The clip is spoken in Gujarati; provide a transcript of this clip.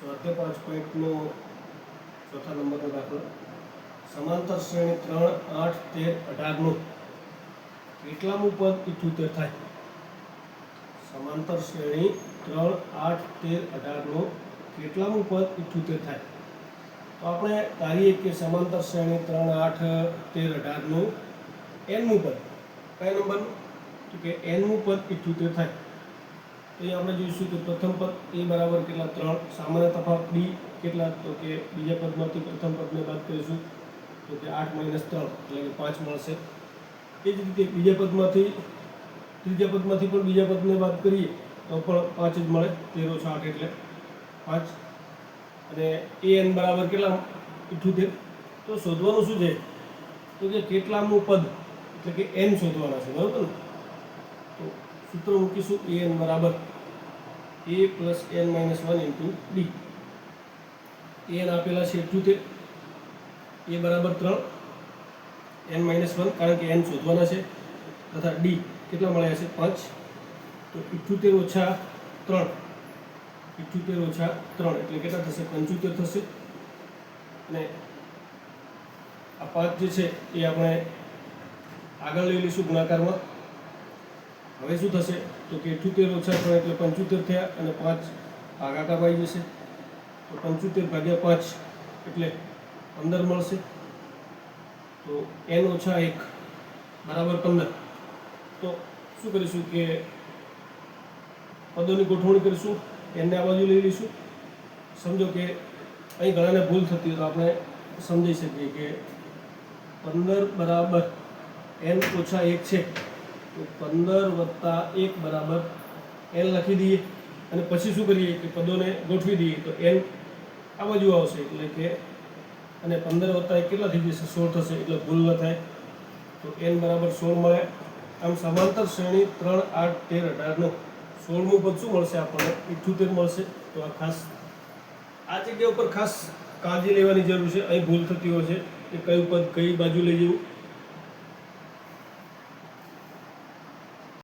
સ્વાધ્યાય 5.નો ચોથા નંબરનો દાખલો સમાંતર શ્રેણી 3, 8, 13, 18 નું કેટલામું પદ 78 થાય? સમાંતર શ્રેણી 3, 8, 13, 18 નું કેટલામું પદ 78 થાય? તો આપણે ધારીએ કે સમાંતર શ્રેણી 3, 8, 13, 18 નું nમું પદ કયા નંબરનું? તો કે nમું પદ 78 થાય. તો અહીં આપણે જોઈશું કે પ્રથમ પદ a બરાબર કેટલા 3, સામાન્ય તફાવત b કેટલા? તો કે બીજા પદમાંથી પ્રથમ પદને બાદ કરીશું તો કે 8 - 3 એટલે કે 5 મળશે. એ જ રીતે બીજા પદમાંથી ત્રીજા પદમાંથી પણ બીજા પદને બાદ કરીએ તો પણ 5 જ મળે. 13 - 8 એટલે 5. અને an બરાબર કેટલા 78. તો શોધવાનું શું છે? તો કે કેટલામું પદ એટલે કે n શોધવાના છે, બરાબર ને? તો સૂત્ર મૂકીશું an બરાબર a + n - 1 * d. n આપેલા છે 78, a બરાબર 3, n - 1 કારણ કે n શોધવાના છે, તથા d કેટલા મળ્યા છે 5. તો 78 - 3 એટલે કેટલા થશે? 75 થશે. અને આ 5 જે છે એ આપણે આગળ લઈ લઈશું ગુણાકારમાં. હવે શું થશે? તો કે 78 - 3 એટલે 75 થયા અને 5 ભાગાકારમાં આવી જશે. તો 75 / 5 એટલે 15 મળશે. તો n - 1 બરાબર 15. તો શું કરીશું કે પદોની ગોઠવણી કરીશું. n આ બાજુ લઈ લઈશું. સમજો કે અહીં ઘણાને ભૂલ થતી હોય તો આપણે સમજી શકીએ કે 15 બરાબર n - 1 છે. તો 15 + 1 બરાબર n લખી દઈએ અને પછી શું કરીએ કે પદોને ગોઠવી દઈએ તો n આ બાજુ આવશે એટલે કે અને 15 + 1 કેટલા થઈ જશે? 16 થશે એટલે ભૂલ ન થાય. તો n બરાબર 16 મળે. આમ સમાંતર શ્રેણી 3, 8, 13, 18 નું 16મું પદ શું મળશે આપણને? 78 મળશે. તો આ ખાસ આ જગ્યા ઉપર ખાસ કાળજી લેવાની જરૂર છે. અહીં ભૂલ થતી હોય છે કે કયું પદ કઈ બાજુ લઈ જવું.